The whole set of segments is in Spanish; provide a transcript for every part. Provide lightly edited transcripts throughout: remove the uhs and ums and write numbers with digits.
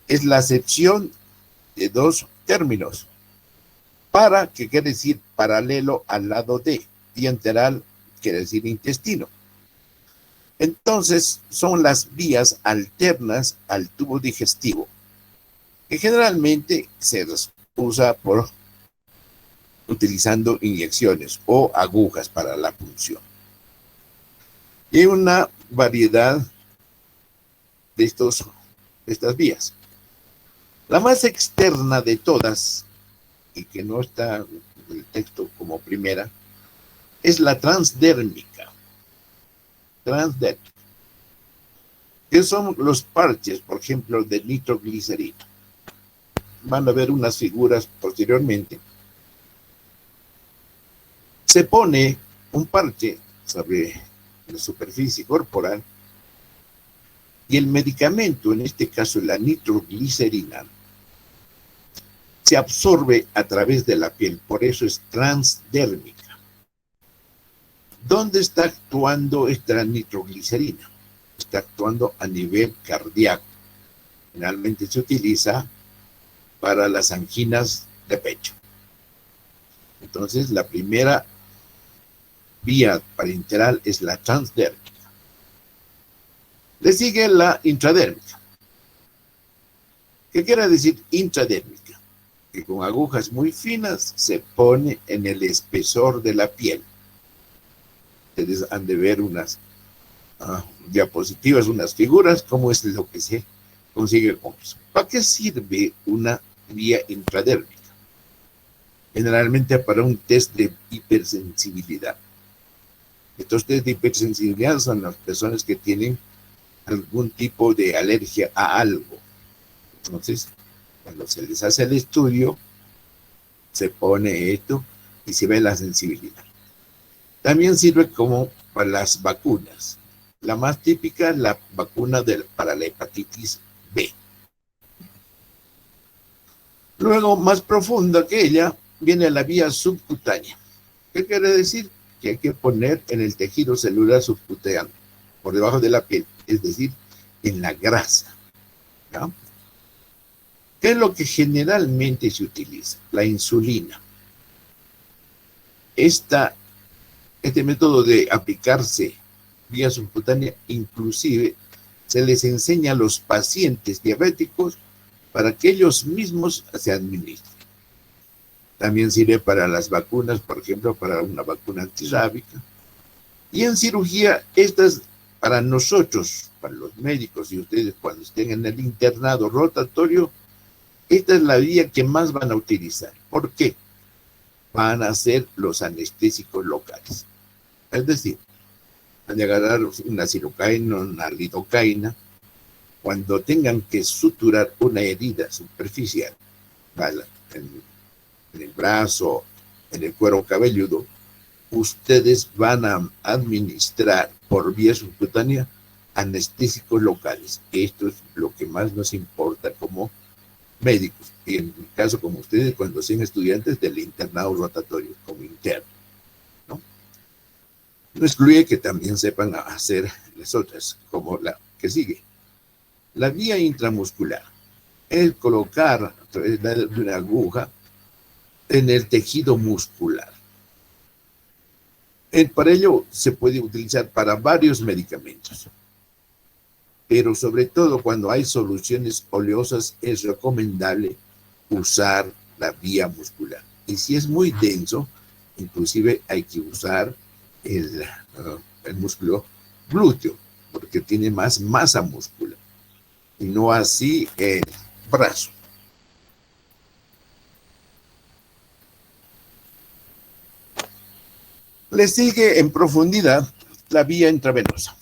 es la acepción de dos términos. Para, que quiere decir paralelo al lado de, y enteral quiere decir intestino. Entonces, son las vías alternas al tubo digestivo, que generalmente se usa por utilizando inyecciones o agujas para la punción. Y hay una variedad de estas vías. La más externa de todas, y que no está en el texto como primera, es la transdérmica. Transdérmica. Que son los parches, por ejemplo, de nitroglicerina. Van a ver unas figuras posteriormente. Se pone un parche sobre la superficie corporal y el medicamento, en este caso la nitroglicerina, se absorbe a través de la piel, por eso es transdérmica. ¿Dónde está actuando esta nitroglicerina? Está actuando a nivel cardíaco. Generalmente se utiliza para las anginas de pecho. Entonces, la primera vía parenteral es la transdérmica. Le sigue la intradérmica. ¿Qué quiere decir intradérmica? Que con agujas muy finas se pone en el espesor de la piel. Ustedes han de ver unas diapositivas, unas figuras, cómo es lo que se consigue con eso. ¿Para qué sirve una vía intradérmica? Generalmente para un test de hipersensibilidad. Estos test de hipersensibilidad son las personas que tienen algún tipo de alergia a algo. Entonces, cuando se les hace el estudio, se pone esto y se ve la sensibilidad. También sirve como para las vacunas. La más típica es la vacuna para la hepatitis B. Luego, más profunda que ella, viene la vía subcutánea. ¿Qué quiere decir? Que hay que poner en el tejido celular subcutáneo, por debajo de la piel, es decir, en la grasa. ¿Ya? ¿Qué es lo que generalmente se utiliza? La insulina. Este método de aplicarse vía subcutánea, inclusive se les enseña a los pacientes diabéticos para que ellos mismos se administren. También sirve para las vacunas, por ejemplo, para una vacuna antirrábica. Y en cirugía, estas para nosotros, para los médicos y ustedes cuando estén en el internado rotatorio, esta es la vía que más van a utilizar. ¿Por qué? Van a ser los anestésicos locales. Es decir, van a agarrar una silocaína, una lidocaína, cuando tengan que suturar una herida superficial, ¿vale? En el brazo, en el cuero cabelludo, ustedes van a administrar por vía subcutánea anestésicos locales. Esto es lo que más nos importa como médicos, y en mi caso como ustedes cuando sean estudiantes del internado rotatorio como interno, ¿no? No excluye que también sepan hacer las otras, como la que sigue. La vía intramuscular es colocar a través de una aguja en el tejido muscular. Para ello se puede utilizar para varios medicamentos, pero sobre todo cuando hay soluciones oleosas es recomendable usar la vía muscular. Y si es muy denso, inclusive hay que usar el músculo glúteo, porque tiene más masa muscular, y no así el brazo. Le sigue en profundidad la vía intravenosa,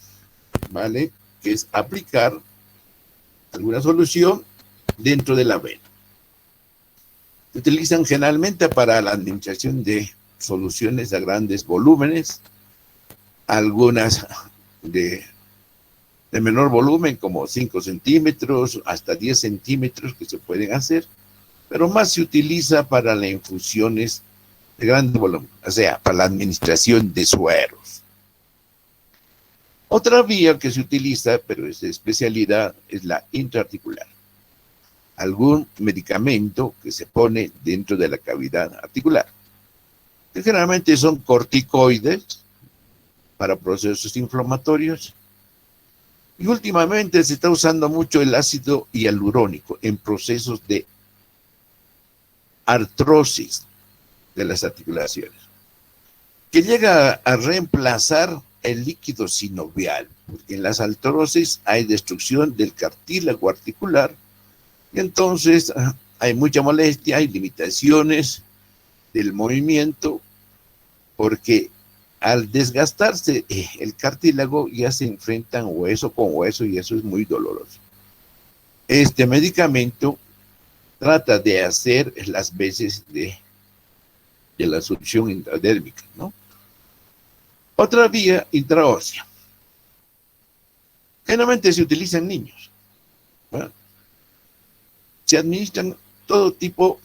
¿vale? Que es aplicar alguna solución dentro de la vena. Se utilizan generalmente para la administración de soluciones a grandes volúmenes, algunas de menor volumen, como 5 centímetros hasta 10 centímetros que se pueden hacer, pero más se utiliza para las infusiones de grande volumen, o sea, para la administración de sueros. Otra vía que se utiliza, pero es de especialidad, es la intraarticular. algún medicamento que se pone dentro de la cavidad articular, que generalmente son corticoides para procesos inflamatorios, y últimamente se está usando mucho el ácido hialurónico en procesos de artrosis de las articulaciones, que llega a reemplazar el líquido sinovial, porque en las artrosis hay destrucción del cartílago articular, y entonces hay mucha molestia, hay limitaciones del movimiento, porque al desgastarse el cartílago ya se enfrentan hueso con hueso y eso es muy doloroso. Este medicamento trata de hacer las veces de la solución intradérmica, ¿no? Otra vía intraósea. Generalmente se utiliza en niños, ¿no? Se administran todo tipo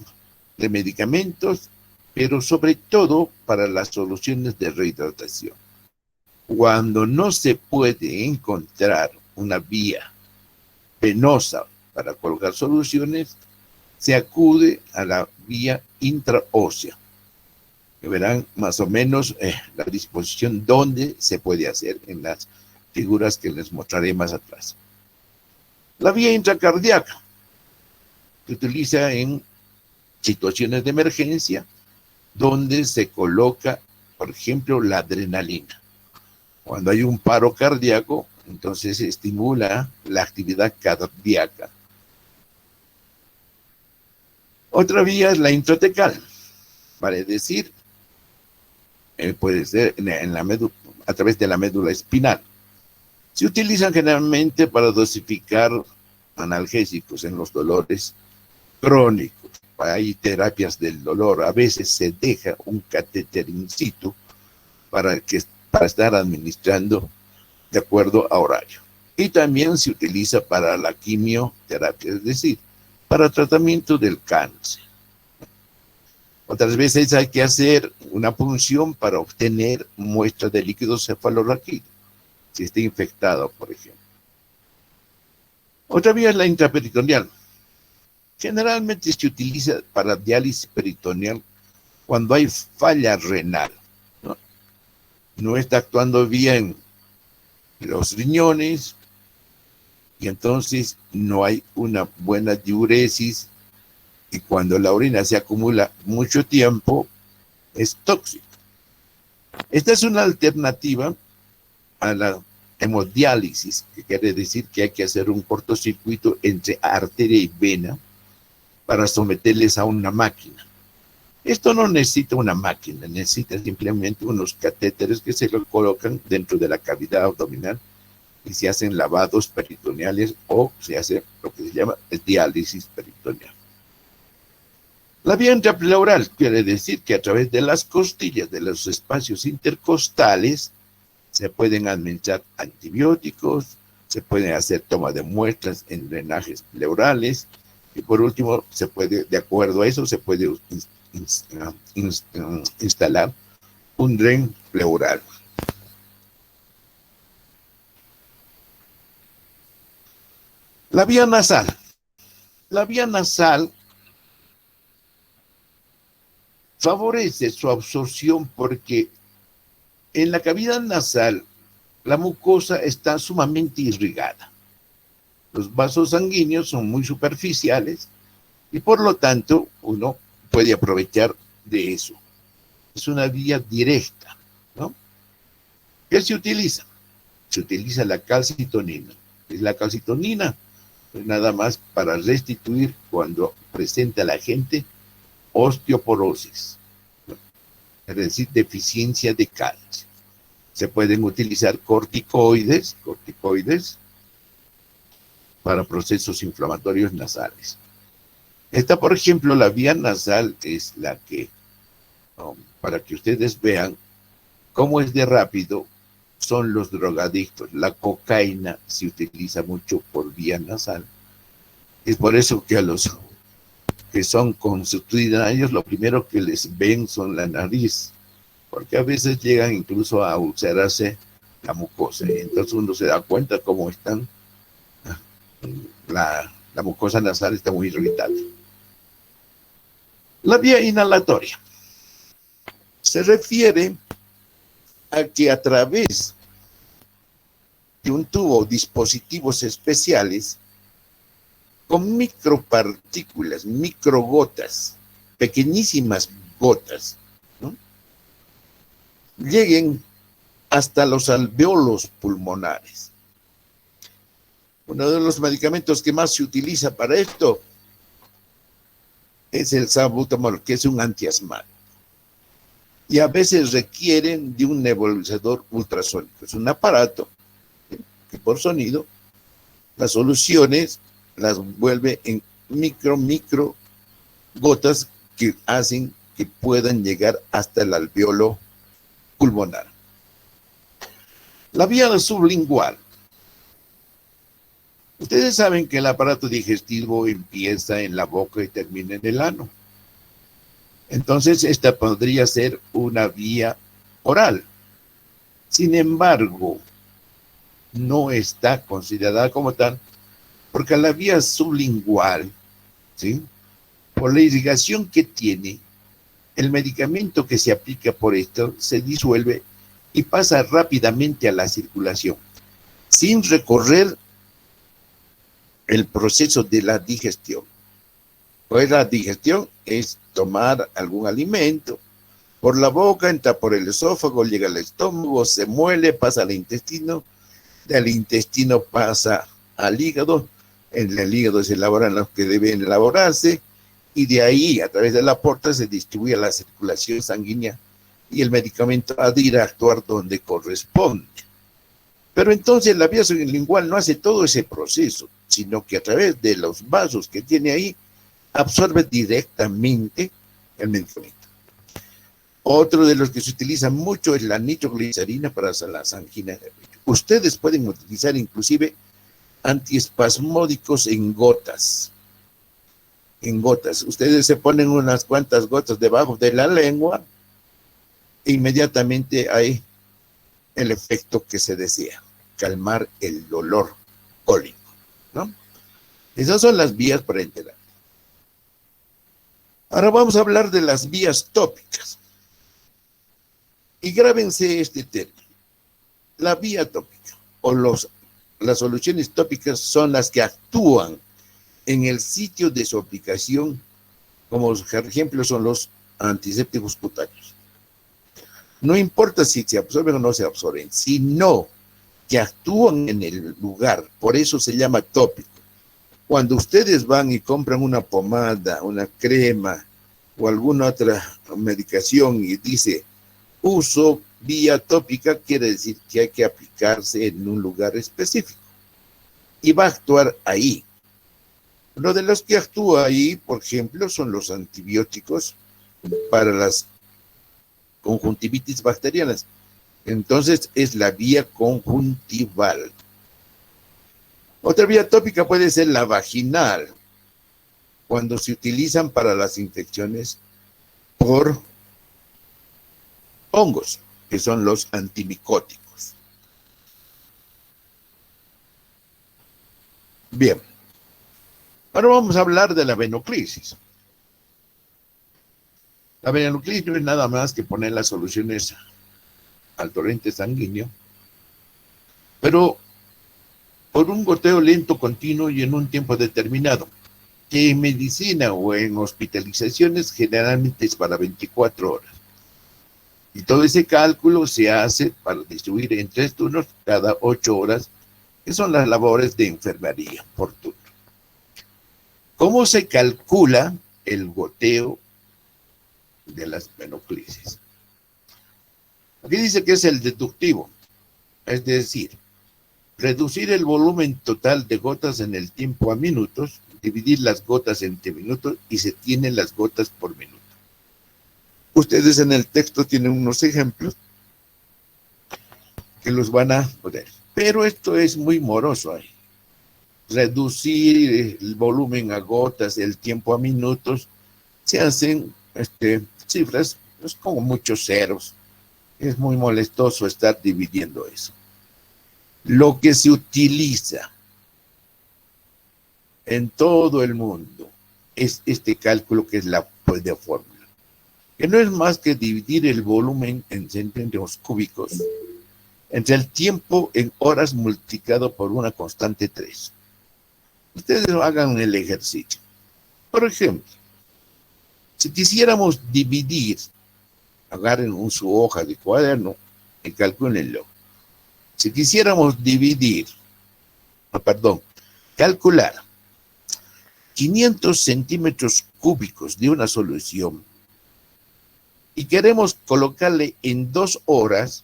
de medicamentos, pero sobre todo para las soluciones de rehidratación. Cuando no se puede encontrar una vía venosa para colocar soluciones, se acude a la vía intraósea, que verán más o menos la disposición donde se puede hacer en las figuras que les mostraré más atrás. La vía intracardíaca se utiliza en situaciones de emergencia, donde se coloca, por ejemplo, la adrenalina. Cuando hay un paro cardíaco, entonces se estimula la actividad cardíaca. Otra vía es la intratecal, vale decir, puede ser a través de la médula espinal. Se utilizan generalmente para dosificar analgésicos en los dolores crónicos. Hay terapias del dolor. A veces se deja un catéter in situ para estar administrando de acuerdo a horario. Y también se utiliza para la quimioterapia, es decir, para tratamiento del cáncer. Otras veces hay que hacer una punción para obtener muestras de líquido cefalorraquídeo, si está infectado, por ejemplo. Otra vía es la intraperitoneal. Generalmente se utiliza para diálisis peritoneal cuando hay falla renal, ¿no? No está actuando bien los riñones y entonces no hay una buena diuresis, y cuando la orina se acumula mucho tiempo es tóxica. Esta es una alternativa a la hemodiálisis, que quiere decir que hay que hacer un cortocircuito entre arteria y vena para someterles a una máquina. Esto no necesita una máquina, necesita simplemente unos catéteres que se lo colocan dentro de la cavidad abdominal y se hacen lavados peritoneales o se hace lo que se llama diálisis peritoneal. La vía intrapleural quiere decir que a través de las costillas, de los espacios intercostales, se pueden administrar antibióticos, se pueden hacer toma de muestras en drenajes pleurales, y por último, de acuerdo a eso, se puede instalar un dren pleural. La vía nasal. La vía nasal favorece su absorción porque en la cavidad nasal la mucosa está sumamente irrigada. Los vasos sanguíneos son muy superficiales y por lo tanto uno puede aprovechar de eso. Es una vía directa, ¿no? ¿Qué se utiliza? Se utiliza la calcitonina. ¿Es la calcitonina? Pues nada más para restituir cuando presenta la gente osteoporosis, ¿no? Es decir, deficiencia de calcio. Se pueden utilizar corticoides para procesos inflamatorios nasales. Esta, por ejemplo, la vía nasal es la que, para que ustedes vean cómo es de rápido, son los drogadictos. La cocaína se utiliza mucho por vía nasal. Es por eso que a los que son consuetudinarios, lo primero que les ven son la nariz, porque a veces llegan incluso a ulcerarse la mucosa. Entonces uno se da cuenta cómo están la La mucosa nasal está muy irritada. La vía inhalatoria se refiere a que a través de un tubo o dispositivos especiales con micropartículas, microgotas, pequeñísimas gotas, ¿no?, lleguen hasta los alveolos pulmonares. Uno de los medicamentos que más se utiliza para esto es el salbutamol, que es un antiasmático. Y a veces requieren de un nebulizador ultrasónico. Es un aparato que por sonido las soluciones las vuelve en micro gotas que hacen que puedan llegar hasta el alveolo pulmonar. La vía sublingual. Ustedes saben que el aparato digestivo empieza en la boca y termina en el ano. Entonces, esta podría ser una vía oral. Sin embargo, no está considerada como tal, porque la vía sublingual, ¿sí?, por la irrigación que tiene, el medicamento que se aplica por esto se disuelve y pasa rápidamente a la circulación, sin recorrer el proceso de la digestión. Pues la digestión es tomar algún alimento por la boca, entra por el esófago, llega al estómago, se muele, pasa al intestino, del intestino pasa al hígado, en el hígado se elaboran los que deben elaborarse, y de ahí, a través de la porta, se distribuye a la circulación sanguínea y el medicamento ha de ir a actuar donde corresponde. Pero entonces la vía sublingual no hace todo ese proceso, sino que a través de los vasos que tiene ahí, absorbe directamente el medicamento. Otro de los que se utiliza mucho es la nitroglicerina para las anginas de pecho. Ustedes pueden utilizar inclusive antiespasmódicos en gotas. En gotas. Ustedes se ponen unas cuantas gotas debajo de la lengua e inmediatamente hay el efecto que se desea, calmar el dolor cólico, ¿no? Esas son las vías parenterales. Ahora vamos a hablar de las vías tópicas. Y grábense este término. La vía tópica o las soluciones tópicas son las que actúan en el sitio de su aplicación, como por ejemplo son los antisépticos cutáneos. No importa si se absorben o no se absorben, sino que actúan en el lugar, por eso se llama tópico. Cuando ustedes van y compran una pomada, una crema o alguna otra medicación y dice uso vía tópica, quiere decir que hay que aplicarse en un lugar específico y va a actuar ahí. Uno de los que actúa ahí, por ejemplo, son los antibióticos para las conjuntivitis bacterianas. Entonces es la vía conjuntival. Otra vía tópica puede ser la vaginal, cuando se utilizan para las infecciones por hongos, que son los antimicóticos. Bien, ahora vamos a hablar de la venoclisis. La venoclisis no es nada más que poner las soluciones al torrente sanguíneo, pero por un goteo lento, continuo y en un tiempo determinado, que en medicina o en hospitalizaciones generalmente es para 24 horas. Y todo ese cálculo se hace para distribuir en 3 turnos cada 8 horas, que son las labores de enfermería por turno. ¿Cómo se calcula el goteo de las venoclisis? Aquí dice que es el deductivo, es decir, reducir el volumen total de gotas en el tiempo a minutos, dividir las gotas entre minutos y se tienen las gotas por minuto. Ustedes en el texto tienen unos ejemplos que los van a poner, pero esto es muy moroso ahí. Reducir el volumen a gotas, el tiempo a minutos, se hacen cifras pues, como muchos ceros. Es muy molestoso estar dividiendo eso. Lo que se utiliza en todo el mundo es este cálculo que es la fórmula, que no es más que dividir el volumen en centímetros cúbicos entre el tiempo en horas multiplicado por una constante 3. Ustedes hagan el ejercicio. Por ejemplo, si quisiéramos dividir, agarren su hoja de cuaderno y calcúlenlo. Si quisiéramos calcular 500 centímetros cúbicos de una solución y queremos colocarle en 2 horas,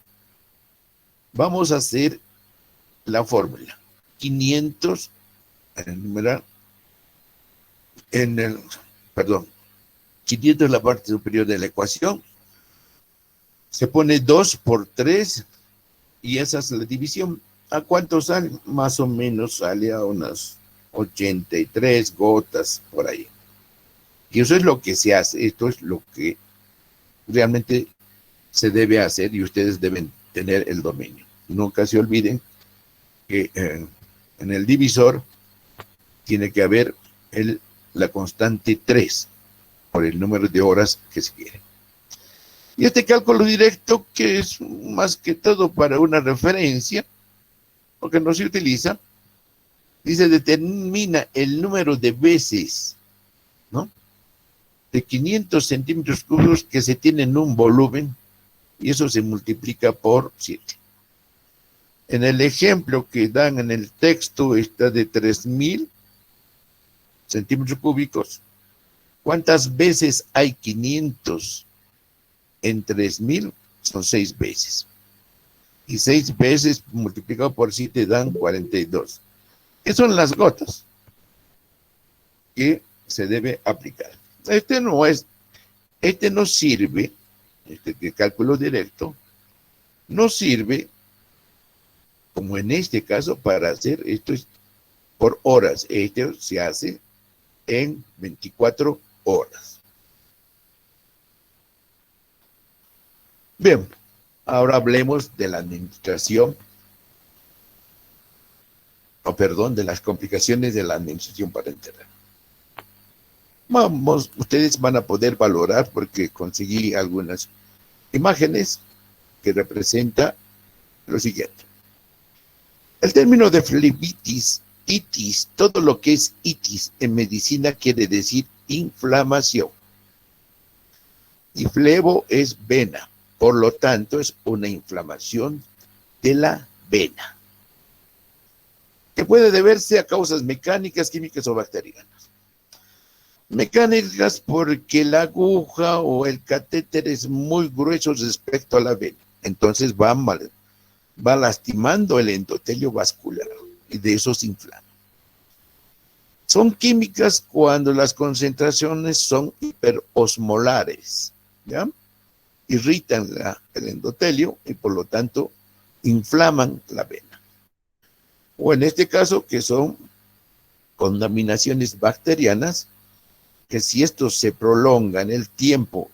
vamos a hacer la fórmula. 500, en el 500 es la parte superior de la ecuación, se pone 2 por 3 y esa es la división. ¿A cuánto sale? Más o menos sale a unas 83 gotas por ahí. Y eso es lo que se hace, esto es lo que realmente se debe hacer y ustedes deben tener el dominio. Nunca se olviden que en el divisor tiene que haber la constante 3 por el número de horas que se quiere. Y este cálculo directo, que es más que todo para una referencia, porque no se utiliza, dice, determina el número de veces, ¿no?, de 500 centímetros cúbicos que se tiene en un volumen, y eso se multiplica por 7. En el ejemplo que dan en el texto está de 3000 centímetros cúbicos. ¿Cuántas veces hay 500 en 3000? Son 6 veces. Y 6 veces multiplicado por 7 dan 42. ¿Qué son las gotas que se debe aplicar? Este no sirve, de cálculo directo, no sirve, como en este caso, para hacer esto por horas. Esto se hace en 24 horas. Bien, ahora hablemos de la administración, de las complicaciones de la administración parenteral. Ustedes van a poder valorar porque conseguí algunas imágenes que representan lo siguiente. El término de flebitis, itis, todo lo que es itis en medicina quiere decir inflamación. Y flebo es vena, por lo tanto es una inflamación de la vena, que puede deberse a causas mecánicas, químicas o bacterianas. Mecánicas porque la aguja o el catéter es muy grueso respecto a la vena, entonces va lastimando el endotelio vascular y de eso se inflama. Son químicas cuando las concentraciones son hiperosmolares, ¿ya? Irritan el endotelio y por lo tanto inflaman la vena. O en este caso que son contaminaciones bacterianas, que si esto se prolonga en el tiempo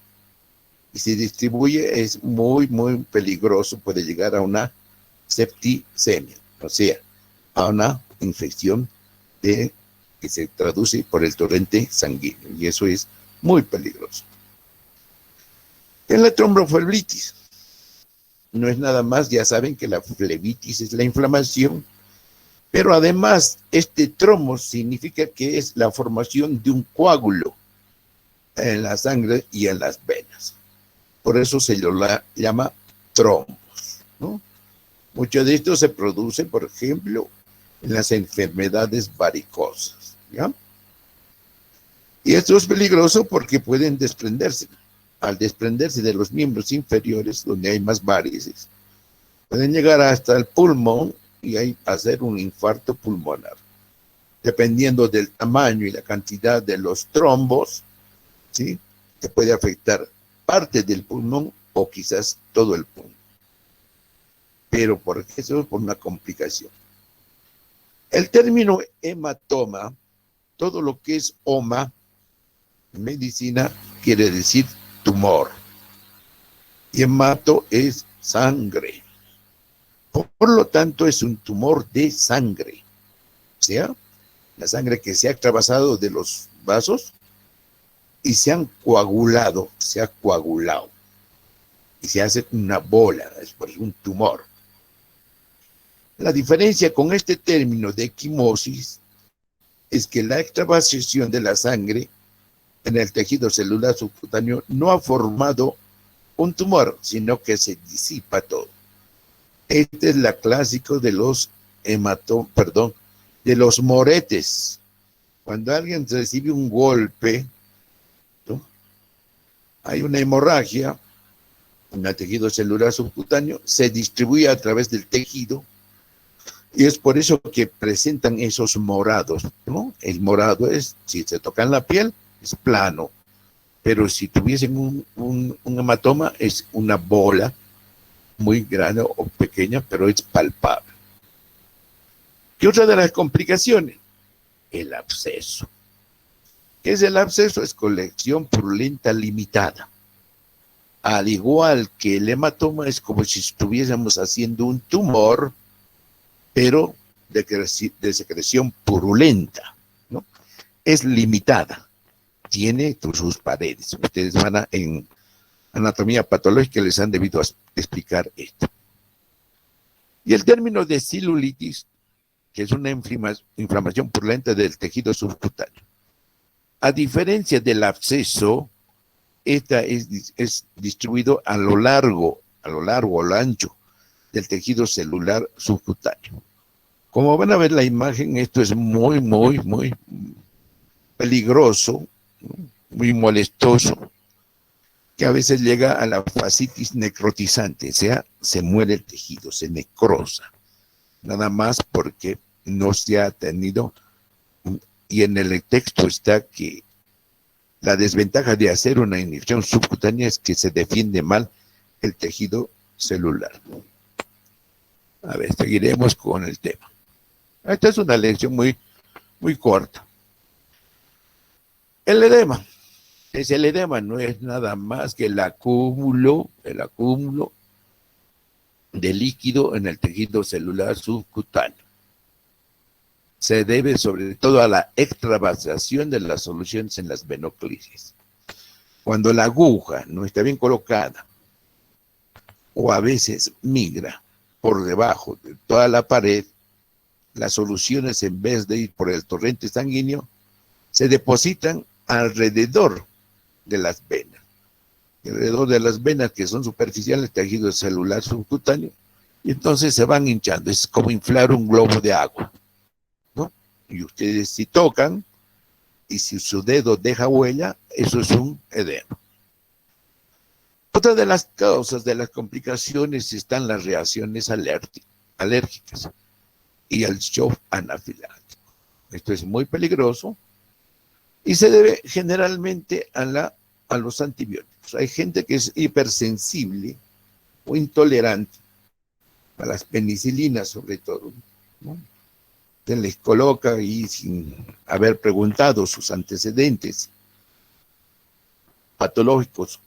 y se distribuye es muy, muy peligroso, puede llegar a una septicemia, o sea, a una infección que se traduce por el torrente sanguíneo, y eso es muy peligroso. En la tromboflebitis, no es nada más, ya saben que la flebitis es la inflamación, pero además este trombo significa que es la formación de un coágulo en la sangre y en las venas. Por eso se lo llama trombos, ¿no? Mucho de esto se produce, por ejemplo, en las enfermedades varicosas, ¿ya? Y esto es peligroso porque pueden desprenderse. Al desprenderse de los miembros inferiores, donde hay más varices, pueden llegar hasta el pulmón y ahí hacer un infarto pulmonar. Dependiendo del tamaño y la cantidad de los trombos, ¿sí?, que puede afectar parte del pulmón o quizás todo el pulmón. Pero por eso es por una complicación. El término hematoma, todo lo que es oma en medicina quiere decir tumor. Y hemato es sangre. Por lo tanto, es un tumor de sangre. O sea, la sangre que se ha extravasado de los vasos y se ha coagulado y se hace una bola, es por un tumor. La diferencia con este término de equimosis es que la extravasación de la sangre en el tejido celular subcutáneo no ha formado un tumor, sino que se disipa todo. Esta es la clásica de los de los moretes. Cuando alguien recibe un golpe, ¿no?, hay una hemorragia en el tejido celular subcutáneo, se distribuye a través del tejido y es por eso que presentan esos morados, ¿no? El morado es, si se toca en la piel, es plano, pero si tuviesen un hematoma es una bola muy grande o pequeña, pero es palpable. ¿Qué otra de las complicaciones? El absceso. ¿Qué es el absceso? Es colección purulenta limitada. Al igual que el hematoma, es como si estuviésemos haciendo un tumor, pero de secreción purulenta, ¿no? Es limitada, tiene sus paredes. Ustedes van en anatomía patológica les han debido explicar esto. Y el término de celulitis, que es una inflamación purulenta del tejido subcutáneo. A diferencia del absceso, esta es distribuido a lo largo, a lo ancho del tejido celular subcutáneo. Como van a ver la imagen, esto es muy, muy, muy peligroso, muy molestoso, que a veces llega a la fascitis necrotizante, o sea, se muere el tejido, se necrosa, nada más porque no se ha tenido, y en el texto está que la desventaja de hacer una inyección subcutánea es que se defiende mal el tejido celular. A ver, seguiremos con el tema. Esta es una lección muy, muy corta. El edema. El edema no es nada más que el acúmulo de líquido en el tejido celular subcutáneo. Se debe sobre todo a la extravasación de las soluciones en las venoclisis. Cuando la aguja no está bien colocada o a veces migra por debajo de toda la pared, las soluciones, en vez de ir por el torrente sanguíneo, se depositan alrededor de las venas. Alrededor de las venas, que son superficiales, tejido celular subcutáneo, y entonces se van hinchando. Es como inflar un globo de agua, ¿no? Y ustedes, si tocan y si su dedo deja huella, eso es un edema. Otra de las causas de las complicaciones están las reacciones alérgicas y el shock anafiláctico. Esto es muy peligroso y se debe generalmente a los antibióticos. Hay gente que es hipersensible o intolerante a las penicilinas, sobre todo, ¿no? Se les coloca y sin haber preguntado sus antecedentes patológicos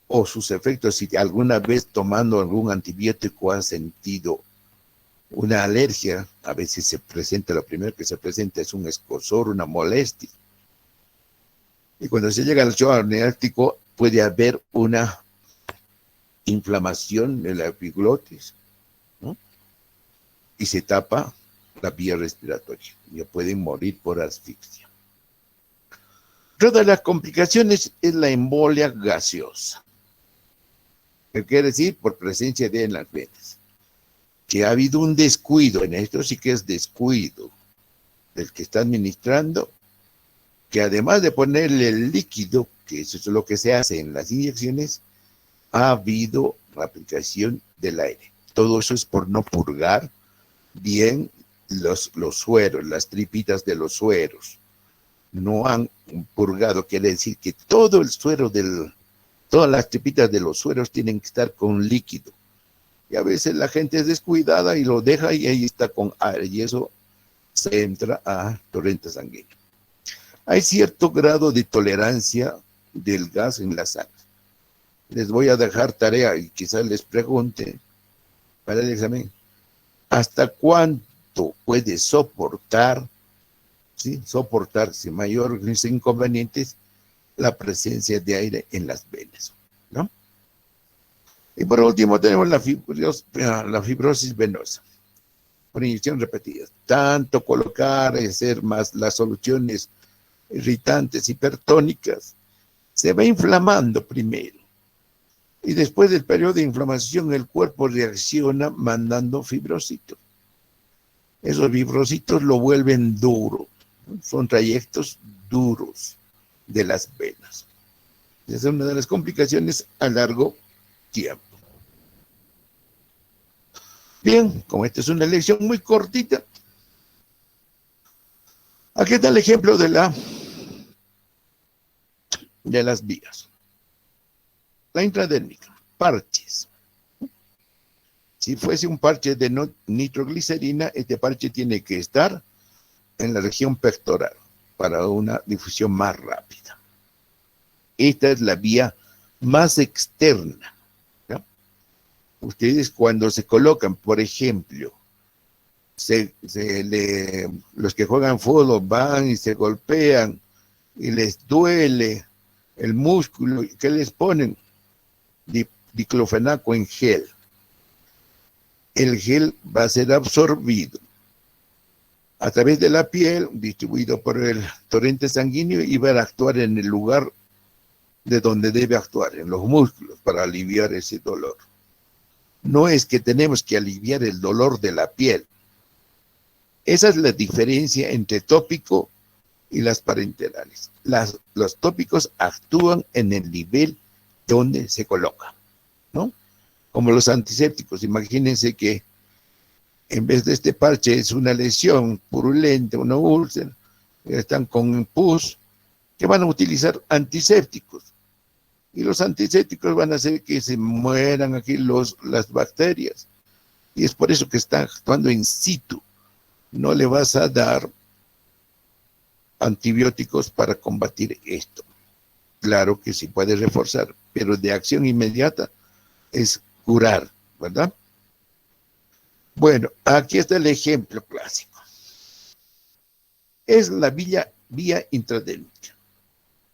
o sus efectos, si alguna vez tomando algún antibiótico ha sentido una alergia. A veces se presenta, lo primero que se presenta es un escozor, una molestia. Y cuando se llega al shock anafiláctico puede haber una inflamación de la epiglotis, ¿no? Y se tapa la vía respiratoria. Ya pueden morir por asfixia. Otra de las complicaciones es la embolia gaseosa. ¿Qué quiere decir? Por presencia de en las venas. Que ha habido un descuido, en esto sí que es descuido del que está administrando, que además de ponerle el líquido, que eso es lo que se hace en las inyecciones, ha habido la aplicación del aire. Todo eso es por no purgar bien los sueros, las tripitas de los sueros. No han purgado, quiere decir que todo el suero todas las tripitas de los sueros tienen que estar con líquido. Y a veces la gente es descuidada y lo deja y ahí está con aire, y eso se entra a torrente sanguíneo. Hay cierto grado de tolerancia del gas en la sangre. Les voy a dejar tarea y quizás les pregunte para el examen, ¿hasta cuánto puede soportar ¿sí? Soportar sin mayores inconvenientes la presencia de aire en las venas, ¿no? Y por último tenemos la fibrosis venosa, por inyección repetida. Tanto colocar, hacer más las soluciones irritantes hipertónicas, se va inflamando primero. Y después del periodo de inflamación, el cuerpo reacciona mandando fibrocitos. Esos fibrocitos lo vuelven duro. Son trayectos duros de las venas. Esa es una de las complicaciones a largo tiempo. Bien, como esta es una lección muy cortita, aquí está el ejemplo de las vías. La intradérmica, parches. Si fuese un parche de nitroglicerina, este parche tiene que estar en la región pectoral para una difusión más rápida. Esta es la vía más externa, ¿no? Ustedes cuando se colocan, por ejemplo, los que juegan fútbol van y se golpean y les duele el músculo, ¿qué les ponen? Diclofenaco en gel. El gel va a ser absorbido a través de la piel, distribuido por el torrente sanguíneo y va a actuar en el lugar de donde debe actuar, en los músculos, para aliviar ese dolor. No es que tenemos que aliviar el dolor de la piel. Esa es la diferencia entre tópico y las parenterales. Los tópicos actúan en el nivel donde se coloca, ¿no? Como los antisépticos. Imagínense que en vez de este parche es una lesión purulenta, una úlcera, están con pus, que van a utilizar antisépticos. Y los antisépticos van a hacer que se mueran aquí las bacterias. Y es por eso que están actuando in situ. No le vas a dar antibióticos para combatir esto. Claro que sí puede reforzar, pero de acción inmediata es curar, ¿verdad? Bueno, aquí está el ejemplo clásico. Es la vía intradérmica.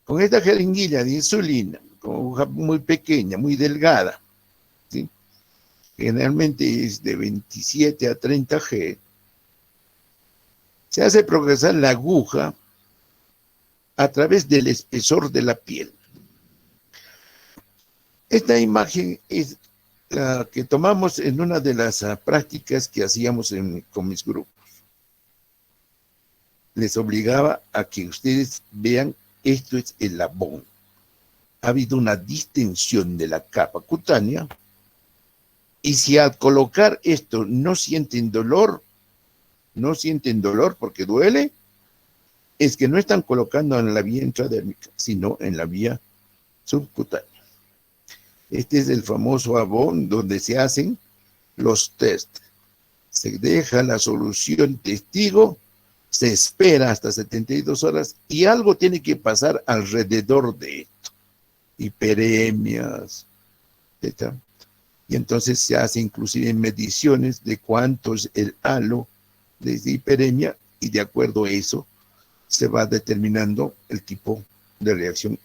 Con esta jeringuilla de insulina, con hoja muy pequeña, muy delgada, ¿sí? Generalmente es de 27 a 30 G, se hace progresar la aguja a través del espesor de la piel. Esta imagen es la que tomamos en una de las prácticas que hacíamos con mis grupos. Les obligaba a que ustedes vean, esto es el labón. Ha habido una distensión de la capa cutánea y si al colocar esto no sienten dolor porque duele, es que no están colocando en la vía intradérmica, sino en la vía subcutánea. Este es el famoso Avon donde se hacen los test. Se deja la solución testigo, se espera hasta 72 horas y algo tiene que pasar alrededor de esto. Hiperemias, etc. Y entonces se hace inclusive mediciones de cuánto es el halo de hiperemia y de acuerdo a eso se va determinando el tipo de reacción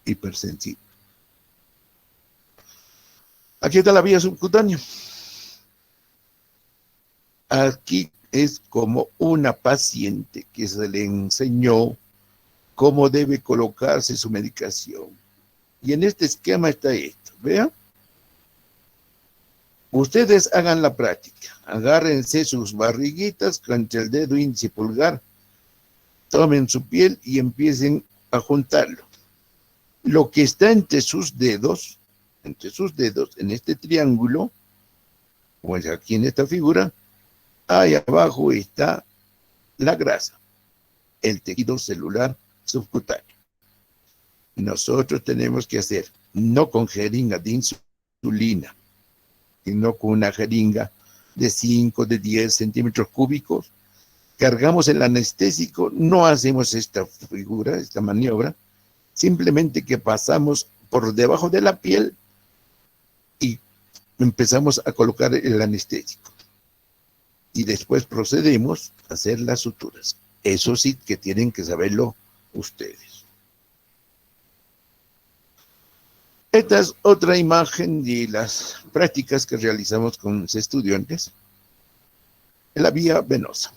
hipersensible. Aquí está la vía subcutánea. Aquí es como una paciente que se le enseñó cómo debe colocarse su medicación. Y en este esquema está esto, ¿vean? Ustedes hagan la práctica. Agárrense sus barriguitas entre el dedo índice y pulgar. Tomen su piel y empiecen a juntarlo. Lo que está entre sus dedos, en este triángulo, como es aquí en esta figura, ahí abajo está la grasa, el tejido celular subcutáneo. Nosotros tenemos que hacer, no con jeringa de insulina, sino con una jeringa de 5, de 10 centímetros cúbicos, cargamos el anestésico, no hacemos esta figura, esta maniobra, simplemente que pasamos por debajo de la piel y empezamos a colocar el anestésico. Y después procedemos a hacer las suturas. Eso sí que tienen que saberlo ustedes. Esta es otra imagen de las prácticas que realizamos con los estudiantes en la vía venosa.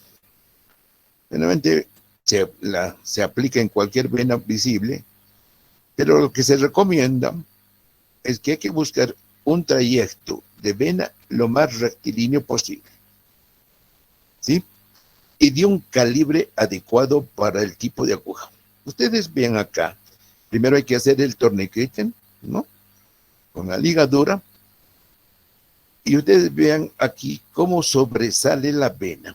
Generalmente se aplica en cualquier vena visible, pero lo que se recomienda es que hay que buscar un trayecto de vena lo más rectilíneo posible, ¿sí? Y de un calibre adecuado para el tipo de aguja. Ustedes ven acá, primero hay que hacer el torniquete, ¿no? Con la ligadura, y ustedes vean aquí cómo sobresale la vena.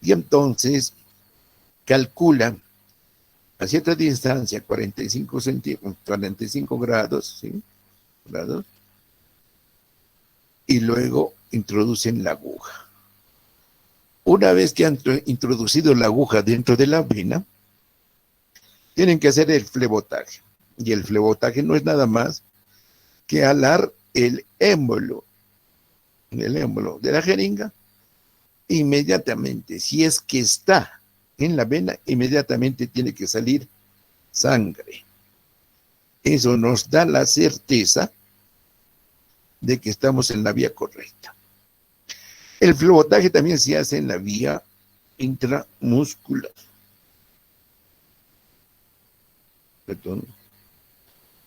Y entonces calcula a cierta distancia, 45 grados, ¿sí? Grados, y luego introducen la aguja. Una vez que han introducido la aguja dentro de la vena, tienen que hacer el flebotaje. Y el flebotaje no es nada más que alar el émbolo de la jeringa inmediatamente. Si es que está en la vena, inmediatamente tiene que salir sangre. Eso nos da la certeza de que estamos en la vía correcta. El flebotaje también se hace en la vía intramuscular. Perdón,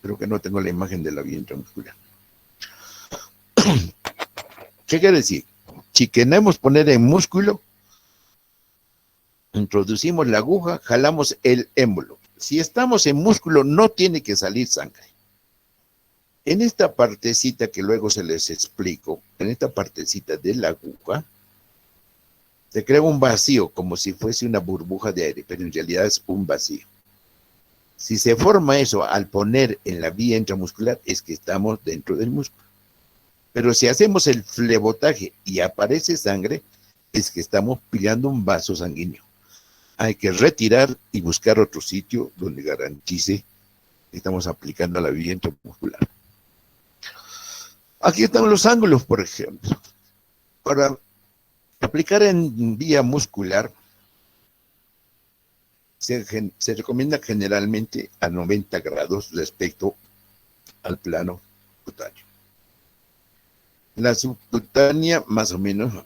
creo que no tengo la imagen de la vía intramuscular. ¿Qué quiere decir? Si queremos poner en músculo, introducimos la aguja, jalamos el émbolo. Si estamos en músculo, no tiene que salir sangre. En esta partecita que luego se les explico, en esta partecita de la aguja, se crea un vacío, como si fuese una burbuja de aire, pero en realidad es un vacío. Si se forma eso al poner en la vía intramuscular, es que estamos dentro del músculo. Pero si hacemos el flebotaje y aparece sangre, es que estamos pillando un vaso sanguíneo. Hay que retirar y buscar otro sitio donde garantice que estamos aplicando la vía intramuscular. Aquí están los ángulos, por ejemplo. Para aplicar en vía muscular, se recomienda generalmente a 90 grados respecto al plano cutáneo. La subcutánea, más o menos,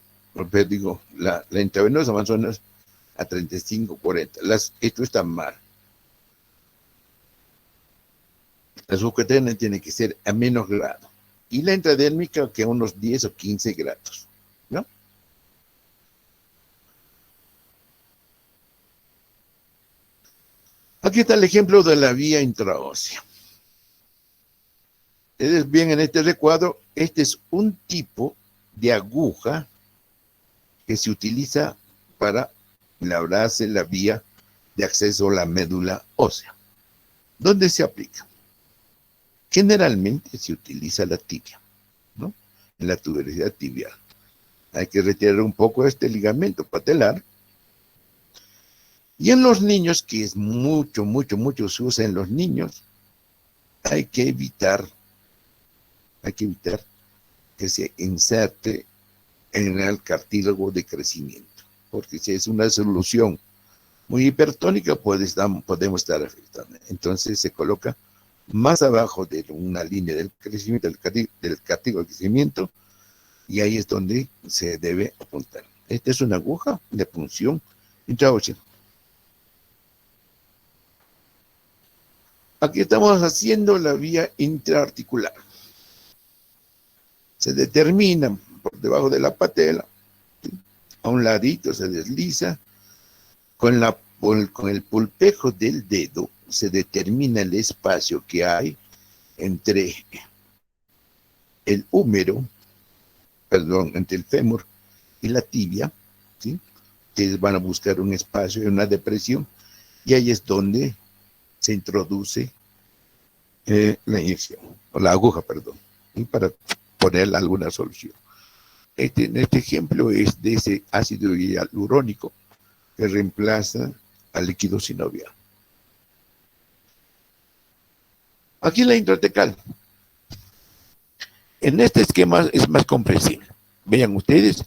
digo, la intravenosa más o menos a 35, 40. Esto está mal. La subcutánea tiene que ser a menos grado. Y la intradérmica que a unos 10 o 15 grados, ¿no? Aquí está el ejemplo de la vía intraósea. Ustedes ven en este recuadro, este es un tipo de aguja que se utiliza para labrarse la vía de acceso a la médula ósea. ¿Dónde se aplica? Generalmente se utiliza la tibia, ¿no? En la tuberosidad tibial. Hay que retirar un poco este ligamento patelar. Y en los niños, que es mucho se usa en los niños, hay que evitar que se inserte en el cartílago de crecimiento, porque si es una solución muy hipertónica, podemos estar afectando. Entonces se coloca más abajo de una línea del crecimiento, del cartílago de crecimiento, y ahí es donde se debe apuntar. Esta es una aguja de punción intraósea. Aquí estamos haciendo la vía intraarticular. Se determina por debajo de la patela, ¿sí? A un ladito se desliza, con el pulpejo del dedo se determina el espacio que hay entre el húmero, entre el fémur y la tibia, ¿sí? Ustedes van a buscar un espacio en una depresión, y ahí es donde se introduce la inyección, o la aguja, ¿sí? Para poner alguna solución. Este ejemplo es de ese ácido hialurónico que reemplaza al líquido sinovial. Aquí la intratecal. En este esquema es más comprensible. Vean ustedes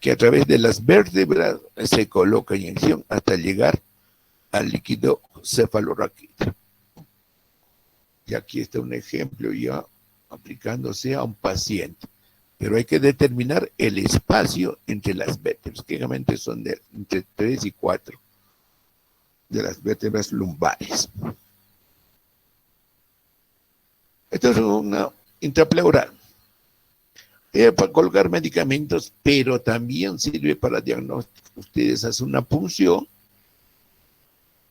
que a través de las vértebras se coloca inyección hasta llegar al líquido cefalorraquídeo. Y aquí está un ejemplo ya aplicándose a un paciente. Pero hay que determinar el espacio entre las vértebras, que generalmente son entre 3 y 4 de las vértebras lumbares. Esto es una intrapleural. Para colocar medicamentos, pero también sirve para diagnóstico. Ustedes hacen una punción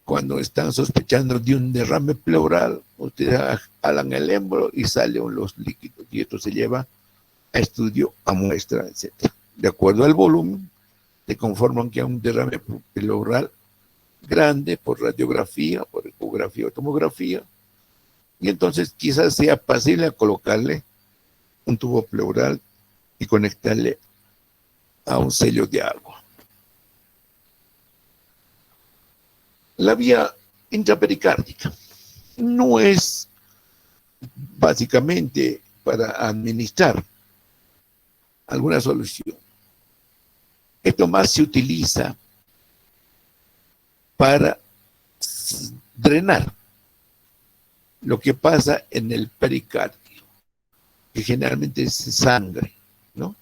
cuando están sospechando de un derrame pleural. Ustedes jalan el émbolo y salen los líquidos. Y esto se lleva a estudio, a muestra, etc. De acuerdo al volumen, se conforman que hay un derrame pleural grande por radiografía, por ecografía o tomografía. Y entonces quizás sea posible colocarle un tubo pleural y conectarle a un sello de agua. La vía intrapericárdica no es básicamente para administrar alguna solución. Esto más se utiliza para drenar lo que pasa en el pericardio, que generalmente es sangre, ¿no?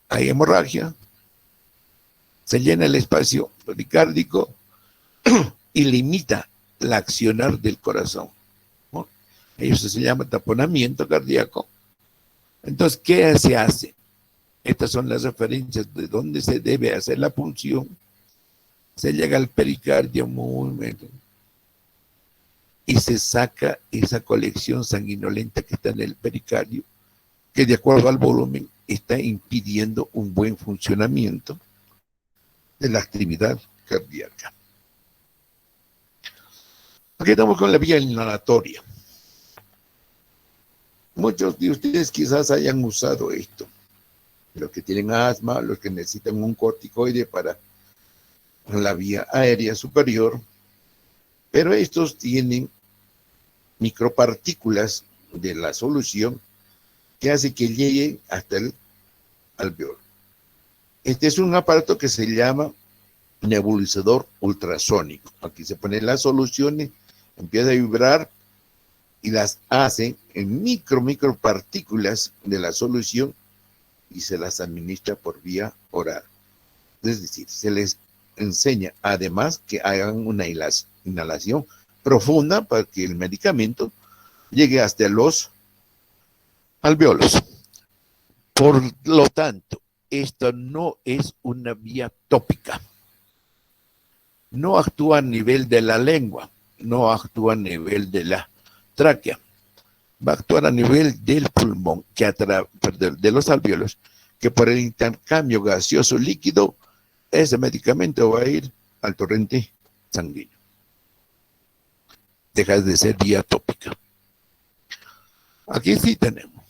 Hay hemorragia, se llena el espacio pericárdico y limita el accionar del corazón, ¿no? Eso se llama taponamiento cardíaco. Entonces, ¿qué se hace? Estas son las referencias de dónde se debe hacer la punción. Se llega al pericardio y se saca esa colección sanguinolenta que está en el pericardio, que de acuerdo al volumen está impidiendo un buen funcionamiento de la actividad cardíaca. Aquí estamos con la vía inhalatoria. Muchos de ustedes quizás hayan usado esto. Los que tienen asma, los que necesitan un corticoide para la vía aérea superior, pero estos tienen micropartículas de la solución que hace que lleguen hasta el alveolo. Este es un aparato que se llama nebulizador ultrasónico. Aquí se ponen las soluciones, empieza a vibrar y las hacen en micropartículas de la solución y se las administra por vía oral. Es decir, se les enseña además que hagan una inhalación profunda para que el medicamento llegue hasta los alveolos. Por lo tanto, esto no es una vía tópica. No actúa a nivel de la lengua, no actúa a nivel de la tráquea. Va a actuar a nivel del pulmón, de los alveolos, que por el intercambio gaseoso líquido, ese medicamento va a ir al torrente sanguíneo. Deja de ser vía tópica. Aquí sí tenemos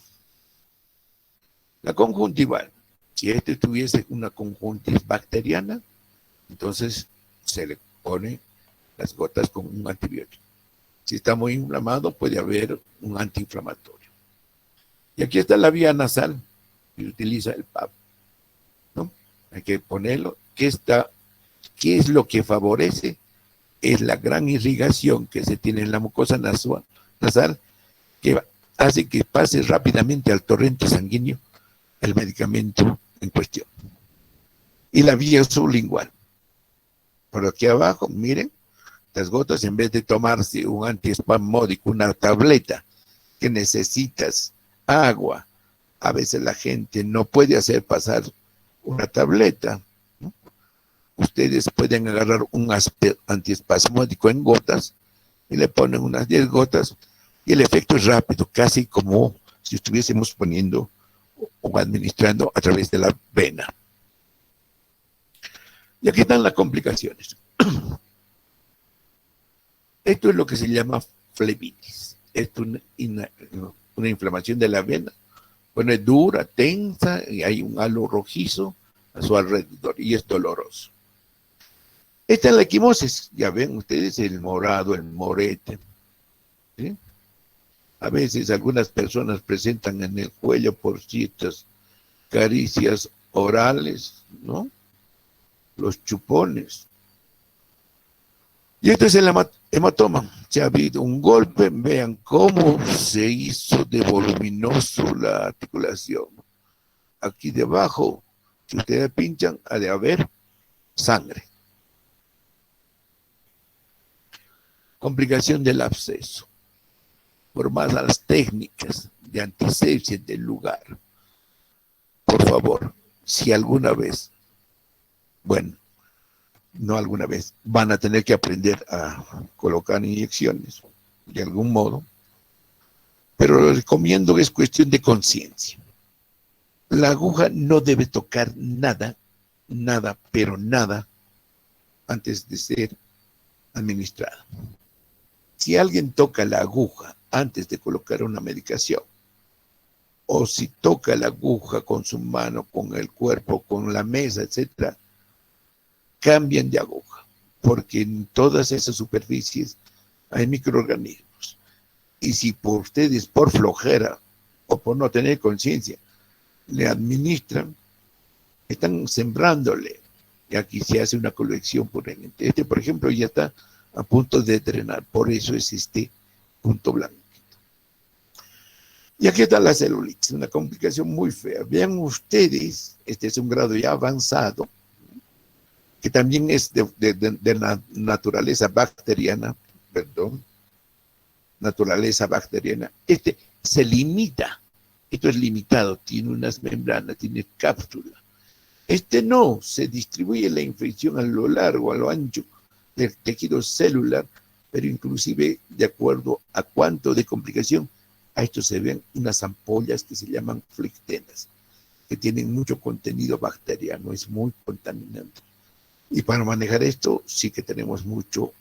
la conjuntival. Si este tuviese una conjuntivitis bacteriana, entonces se le pone las gotas con un antibiótico. Si está muy inflamado, puede haber un antiinflamatorio. Y aquí está la vía nasal, y utiliza el PAP, ¿no? Hay que ponerlo. ¿Qué es lo que favorece? Es la gran irrigación que se tiene en la mucosa nasal, que hace que pase rápidamente al torrente sanguíneo el medicamento en cuestión. Y la vía sublingual. Por aquí abajo, miren, las gotas, en vez de tomarse un antiespasmódico, una tableta que necesitas agua, a veces la gente no puede hacer pasar una tableta, ¿no? Ustedes pueden agarrar un antiespasmódico en gotas y le ponen unas 10 gotas y el efecto es rápido, casi como si estuviésemos poniendo o administrando a través de la vena. Y aquí están las complicaciones. Esto es lo que se llama flebitis. Esto es una inflamación de la vena. Bueno, es dura, tensa, y hay un halo rojizo a su alrededor, y es doloroso. Esta es la equimosis. Ya ven ustedes el morado, el morete, ¿sí? A veces algunas personas presentan en el cuello por ciertas caricias orales, ¿no? Los chupones. Y este es el hematoma. Si ha habido un golpe, vean cómo se hizo de voluminoso la articulación. Aquí debajo, si ustedes pinchan, ha de haber sangre. Complicación del absceso. Por más a las técnicas de antisepsia del lugar. Por favor, si alguna vez, bueno, no alguna vez, van a tener que aprender a colocar inyecciones de algún modo, pero lo recomiendo que es cuestión de conciencia. La aguja no debe tocar nada, nada, pero nada, antes de ser administrada. Si alguien toca la aguja antes de colocar una medicación, o si toca la aguja con su mano, con el cuerpo, con la mesa, etc., cambian de aguja, porque en todas esas superficies hay microorganismos. Y si por ustedes, por flojera o por no tener conciencia, le administran, están sembrándole. Y aquí se hace una colección por el ente. Este, por ejemplo, ya está a punto de drenar, por eso es este punto blanco. Y aquí está la celulitis, una complicación muy fea. Vean ustedes, este es un grado ya avanzado, que también es de naturaleza bacteriana, naturaleza bacteriana. Este se limita, esto es limitado, tiene unas membranas, tiene cápsula. Este no, se distribuye la infección a lo largo, a lo ancho del tejido celular, pero inclusive de acuerdo a cuánto de complicación, a esto se ven unas ampollas que se llaman flictenas, que tienen mucho contenido bacteriano, es muy contaminante. Y para manejar esto sí que tenemos mucho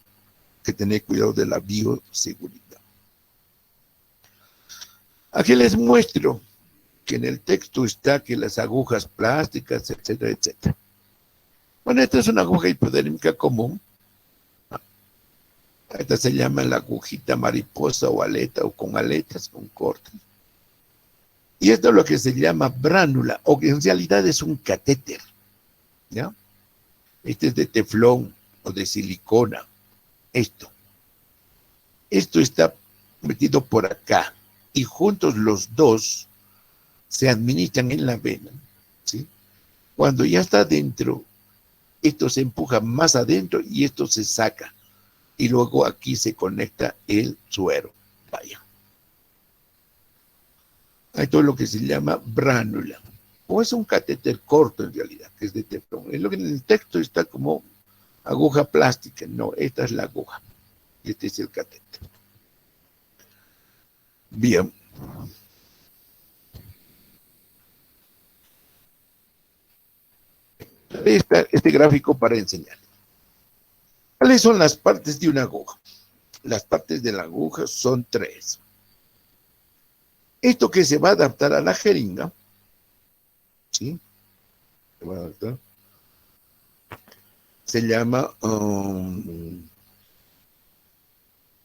que tener cuidado de la bioseguridad. Aquí les muestro que en el texto está que las agujas plásticas, etcétera, etcétera. Bueno, esta es una aguja hipodérmica común. Esta se llama la agujita mariposa o aleta o con aletas, con cortes. Y esto es lo que se llama bránula, o que en realidad es un catéter, ¿ya? Este es de teflón o de silicona. Esto está metido por acá y juntos los dos se administran en la vena, ¿sí? Cuando ya está adentro, esto se empuja más adentro y esto se saca. Y luego aquí se conecta el suero. Vaya. Esto es lo que se llama bránula. O es un catéter corto en realidad, que es de teflón. Es lo que en el texto está como aguja plástica. No, esta es la aguja. Este es el catéter. Bien. Este gráfico para enseñar. ¿Cuáles son las partes de una aguja? Las partes de la aguja son 3. Esto que se va a adaptar a la jeringa, ¿sí? Se va a adaptar. Se llama,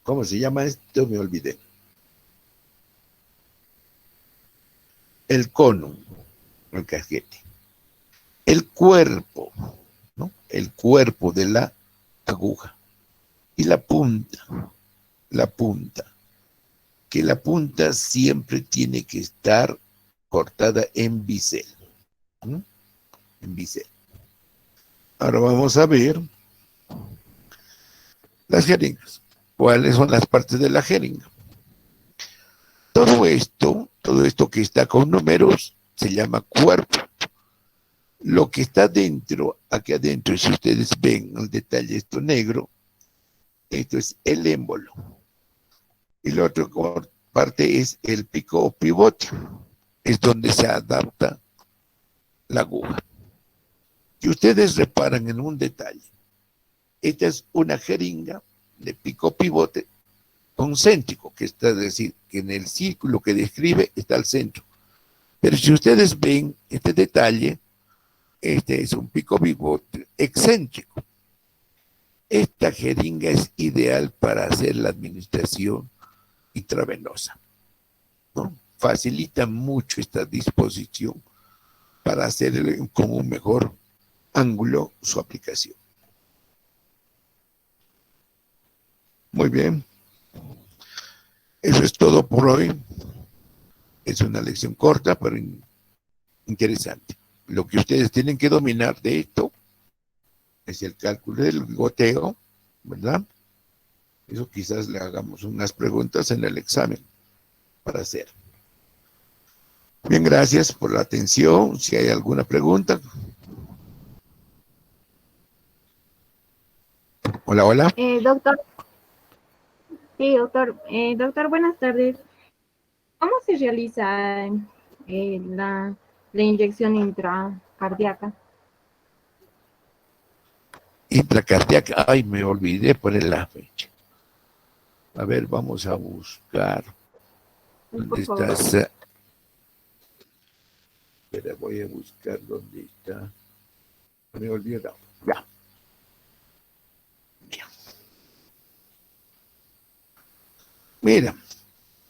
¿cómo se llama esto? Me olvidé. El cono, el casquete. El cuerpo, ¿no? El cuerpo de la aguja. Y la punta, que la punta siempre tiene que estar cortada en bisel. ¿No? En bisel. Ahora vamos a ver las jeringas. ¿Cuáles son las partes de la jeringa? Todo esto que está con números, se llama cuerpo. Lo que está dentro, aquí adentro, si ustedes ven el detalle, esto negro, esto es el émbolo. Y la otra parte es el pico o pivote, es donde se adapta la aguja. Y ustedes reparan en un detalle. Esta es una jeringa de pico pivote concéntrico, que está, es decir, que en el círculo que describe está al centro. Pero si ustedes ven este detalle, este es un pico pivote excéntrico. Esta jeringa es ideal para hacer la administración intravenosa, ¿no? Facilita mucho esta disposición para hacer con un mejor ángulo su aplicación. Muy bien. Eso es todo por hoy. Es una lección corta, pero interesante. Lo que ustedes tienen que dominar de esto es el cálculo del goteo, ¿verdad? Eso quizás le hagamos unas preguntas en el examen para hacer. Bien, gracias por la atención. Si hay alguna pregunta. Hola, hola. Doctor. Sí, doctor. Doctor, buenas tardes. ¿Cómo se realiza la inyección intracardíaca? Intracardíaca. Ay, me olvidé poner la fecha. A ver, vamos a buscar. ¿Dónde estás? Espera, voy a buscar dónde está. Me he olvidado. Ya. Mira,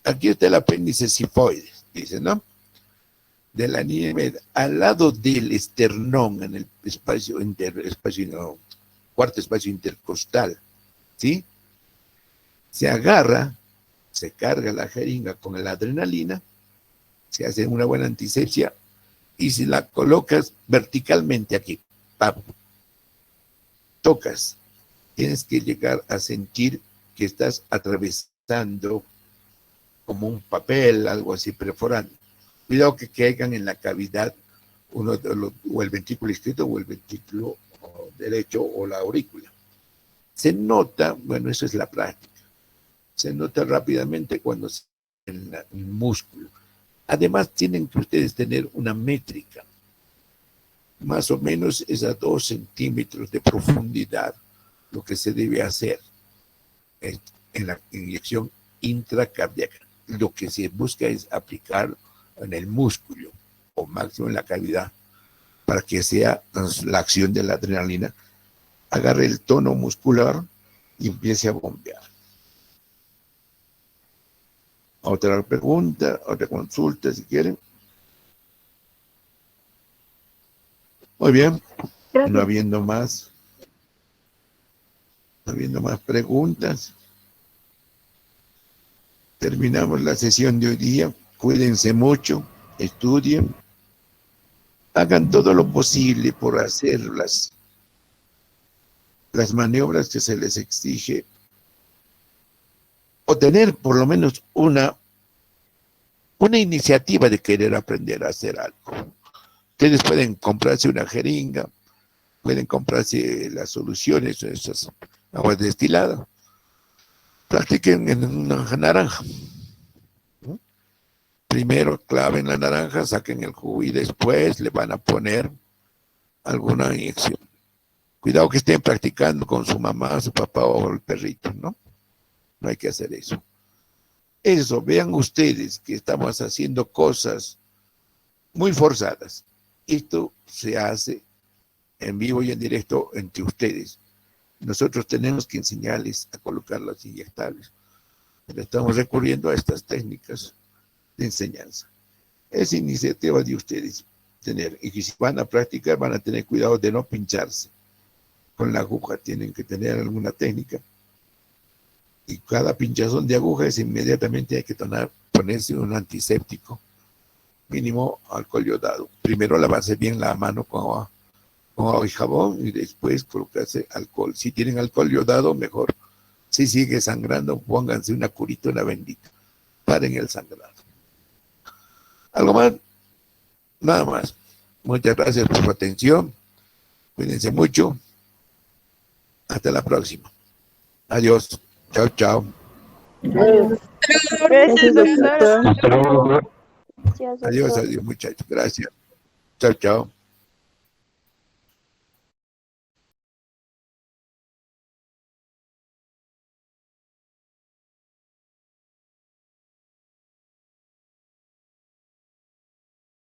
aquí está el apéndice sifoide, dice, ¿no? De la nieve, al lado del esternón, en el cuarto espacio intercostal, ¿sí? Se agarra, se carga la jeringa con la adrenalina, se hace una buena antisepsia y si la colocas verticalmente aquí, ¡pam! Tocas, tienes que llegar a sentir que estás atravesando como un papel, algo así, perforando. Cuidado que caigan en la cavidad o el ventrículo izquierdo o el ventrículo derecho o la aurícula. Se nota, bueno, eso es la práctica, se nota rápidamente cuando se en el músculo. Además, tienen que ustedes tener una métrica, más o menos es a 2 centímetros de profundidad lo que se debe hacer en la inyección intracardíaca. Lo que se busca es aplicar en el músculo o máximo en la cavidad para que sea la acción de la adrenalina, agarre el tono muscular y empiece a bombear. Otra pregunta, otra consulta si quieren. Muy bien. Gracias. No habiendo más preguntas, terminamos la sesión de hoy día. Cuídense mucho, estudien, hagan todo lo posible por hacer las maniobras que se les exige o tener por lo menos una iniciativa de querer aprender a hacer algo. Ustedes pueden comprarse una jeringa, pueden comprarse las soluciones, esas aguas destiladas. Practiquen en una naranja. Primero claven la naranja, saquen el jugo y después le van a poner alguna inyección. Cuidado que estén practicando con su mamá, su papá o el perrito, ¿no? No hay que hacer eso. Eso, vean ustedes que estamos haciendo cosas muy forzadas. Esto se hace en vivo y en directo entre ustedes. Nosotros tenemos que enseñarles a colocar las inyectables. Pero estamos recurriendo a estas técnicas de enseñanza. Es iniciativa de ustedes tener, y que si van a practicar van a tener cuidado de no pincharse con la aguja, tienen que tener alguna técnica. Y cada pinchazón de aguja es inmediatamente hay que ponerse un antiséptico, mínimo alcohol yodado. Primero lavarse bien la mano con agua y jabón y después colocarse alcohol. Si tienen alcohol yodado, mejor. Si sigue sangrando, pónganse una curita, una bendita. Paren el sangrado. ¿Algo más? Nada más. Muchas gracias por su atención. Cuídense mucho. Hasta la próxima. Adiós. Chao, chao. Gracias, doctor. Adiós, adiós, muchachos. Gracias. Chao, chao.